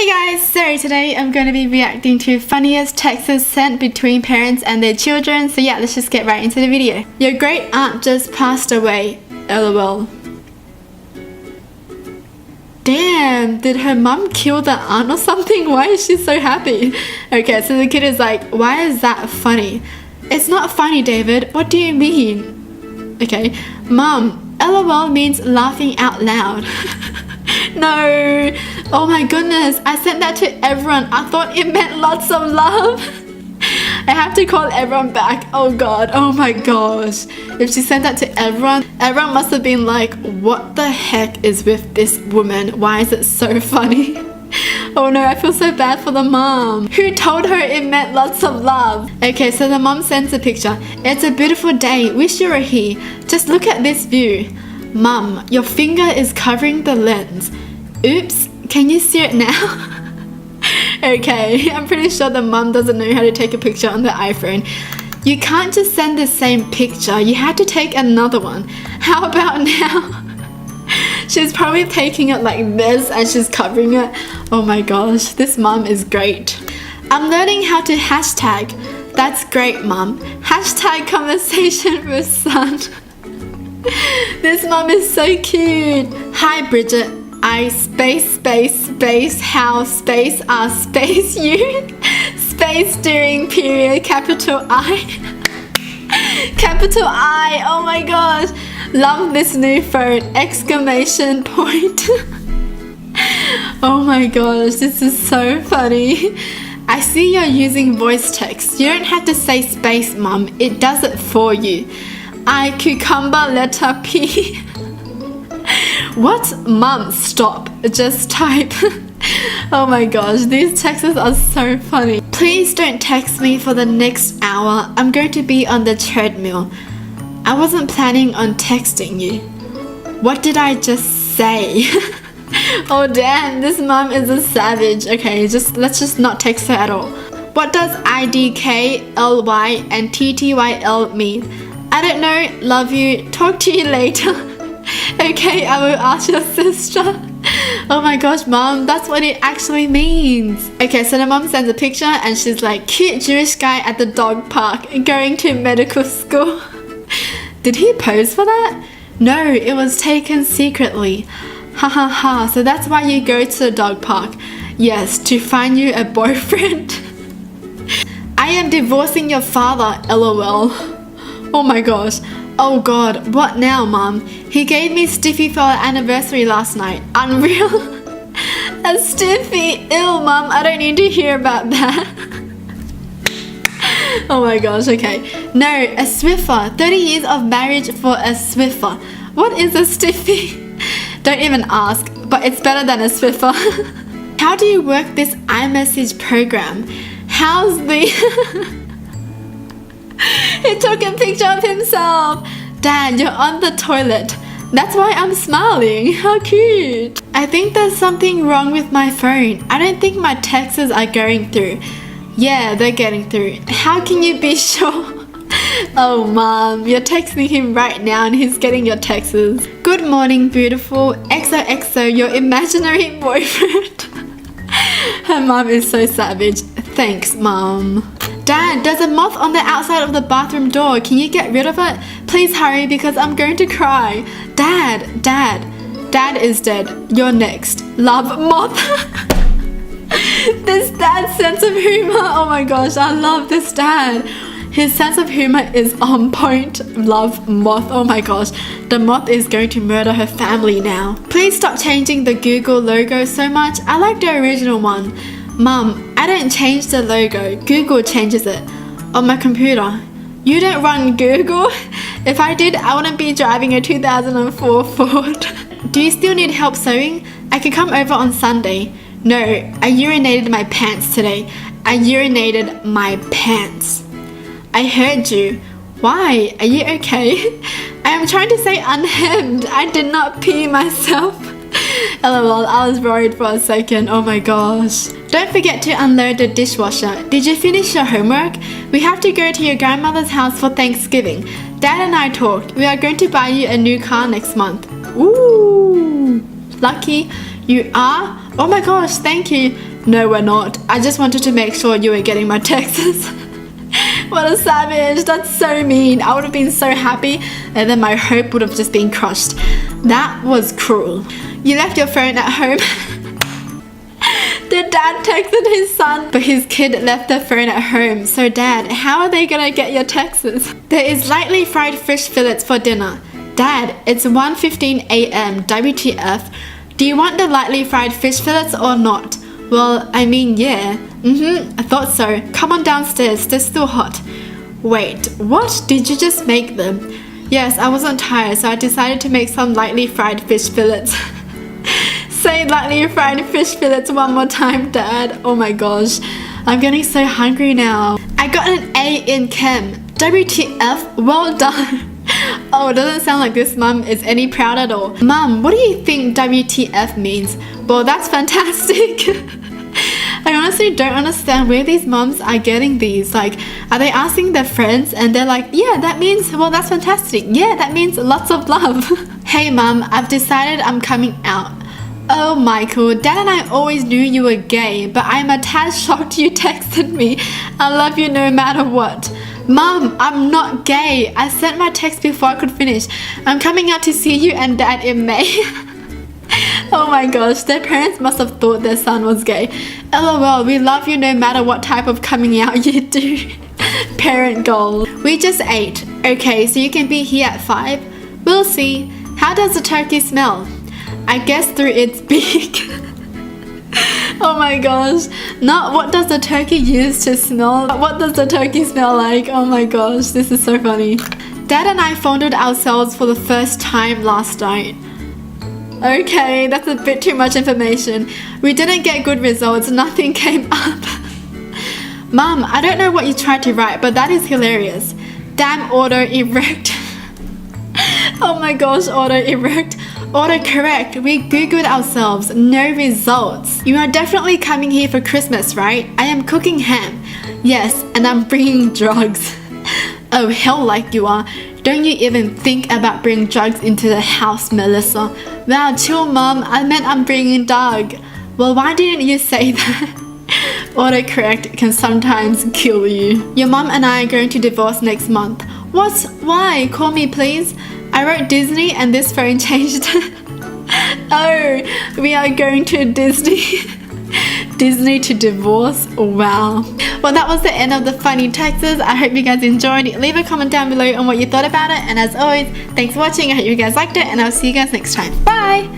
Hey guys, so today I'm going to be reacting to funniest texts sent between parents and their children. So yeah, let's just get right into the video. Your great aunt just passed away, LOL. Damn, did her mum kill the aunt or something? Why is she so happy? Okay, so the kid is like, why is that funny? It's not funny, David. What do you mean? Okay, Mum, LOL means laughing out loud. No, oh my goodness, I sent that to everyone. I thought it meant lots of love. I have to call everyone back. Oh god, oh my gosh. If she sent that to everyone must have been like, what the heck is with this woman? Why is it so funny? Oh no, I feel so bad for the mom. Who told her it meant lots of love? Okay, so the mom sends a picture. It's a beautiful day. Wish you were here. Just look at this view. Mum, your finger is covering the lens. Oops, can you see it now? Okay, I'm pretty sure the mum doesn't know how to take a picture on the iPhone. You can't just send the same picture. You had to take another one. How about now? She's probably taking it like this and she's covering it. Oh my gosh, this mum is great. I'm learning how to hashtag. That's great, Mum. Hashtag conversation with son. This mum is so cute. Hi, Bridget. I space house space space you space during period capital I. Capital I. Oh my gosh. Love this new phone! Exclamation point. Oh my gosh, this is so funny. I see you're using voice text. You don't have to say space, Mum. It does it for you. I cucumber letter P. What? Mum, stop. Just type. Oh my gosh, these texts are so funny. Please don't text me for the next hour. I'm going to be on the treadmill. I wasn't planning on texting you. What did I just say? Oh damn, this mom is a savage. Okay, let's just not text her at all. What does IDKLY and TTYL mean? I don't know, love you, talk to you later. Okay, I will ask your sister. Oh my gosh, mom, that's what it actually means. Okay, so the mom sends a picture and she's like, cute Jewish guy at the dog park going to medical school. Did he pose for that? No, it was taken secretly. Ha ha ha, so that's why you go to the dog park. Yes, to find you a boyfriend. I am divorcing your father, LOL. Oh my gosh. Oh god, what now, Mom? He gave me Stiffy for our anniversary last night. Unreal. A Stiffy? Ew, Mom, I don't need to hear about that. Oh my gosh, okay. No, a Swiffer. 30 years of marriage for a Swiffer. What is a Stiffy? Don't even ask, but it's better than a Swiffer. How do you work this iMessage program? How's the... He took a picture of himself. Dad, you're on the toilet. That's why I'm smiling. How cute. I think there's something wrong with my phone. I don't think my texts are going through. Yeah, they're getting through. How can you be sure? Oh, Mom, you're texting him right now and he's getting your texts. Good morning, beautiful. XOXO, your imaginary boyfriend. Her mom is so savage. Thanks, Mom. Dad, there's a moth on the outside of the bathroom door. Can you get rid of it? Please hurry because I'm going to cry. Dad is dead. You're next. Love, moth. This dad's sense of humor. Oh my gosh, I love this dad. His sense of humor is on point. Love, moth. Oh my gosh, the moth is going to murder her family now. Please stop changing the Google logo so much. I like the original one. Mum, I don't change the logo. Google changes it. On my computer. You don't run Google? If I did, I wouldn't be driving a 2004 Ford. Do you still need help sewing? I can come over on Sunday. No, I urinated my pants today. I urinated my pants. I heard you. Why? Are you okay? I am trying to say unhemmed. I did not pee myself. LOL, I was worried for a second. Oh my gosh. Don't forget to unload the dishwasher. Did you finish your homework? We have to go to your grandmother's house for Thanksgiving. Dad and I talked. We are going to buy you a new car next month. Ooh. Lucky. You are? Oh my gosh, thank you. No, we're not. I just wanted to make sure you were getting my texts. What a savage. That's so mean. I would have been so happy and then my hope would have just been crushed. That was cruel. You left your phone at home. The dad texted his son, but his kid left their phone at home. So dad, how are they gonna get your texts? There is lightly fried fish fillets for dinner. Dad, it's 1:15 a.m. WTF. Do you want the lightly fried fish fillets or not? Well, I mean, yeah. I thought so. Come on downstairs, they're still hot. Wait, what? Did you just make them? Yes, I wasn't tired, so I decided to make some lightly fried fish fillets. Say lightly fried fish fillets one more time, Dad. Oh my gosh, I'm getting so hungry now. I got an A in Chem. WTF, well done. Oh, it doesn't sound like this mum is any proud at all. Mum, what do you think WTF means? Well, that's fantastic. I honestly don't understand where these mums are getting these. Like, are they asking their friends and they're like, yeah, that means, well, that's fantastic. Yeah, that means lots of love. Hey mum, I've decided I'm coming out. Oh, Michael, Dad and I always knew you were gay, but I'm a tad shocked you texted me. I love you no matter what. Mum, I'm not gay. I sent my text before I could finish. I'm coming out to see you and Dad in May. Oh my gosh, their parents must have thought their son was gay. LOL, we love you no matter what type of coming out you do. Parent goal. We just ate. Okay, so you can be here at 5. We'll see. How does the turkey smell? I guess through its beak. Oh my gosh. Not what does the turkey use to smell? What does the turkey smell like? Oh my gosh, this is so funny. Dad and I fondled ourselves for the first time last night. Okay, that's a bit too much information. We didn't get good results. Nothing came up. Mum, I don't know what you tried to write, but that is hilarious. Damn auto erect. Oh my gosh, auto erect. Autocorrect, we googled ourselves, no results. You are definitely coming here for Christmas, right? I am cooking ham. Yes, and I'm bringing drugs. Oh, hell like you are. Don't you even think about bringing drugs into the house, Melissa. Wow, chill mum, I meant I'm bringing dog. Well, why didn't you say that? Autocorrect can sometimes kill you. Your mum and I are going to divorce next month. What? Why? Call me please. I wrote Disney and this phone changed. Oh, we are going to Disney. Disney to divorce. Wow. Well, that was the end of the funny texts. I hope you guys enjoyed. Leave a comment down below on what you thought about it. And as always, thanks for watching. I hope you guys liked it and I'll see you guys next time. Bye.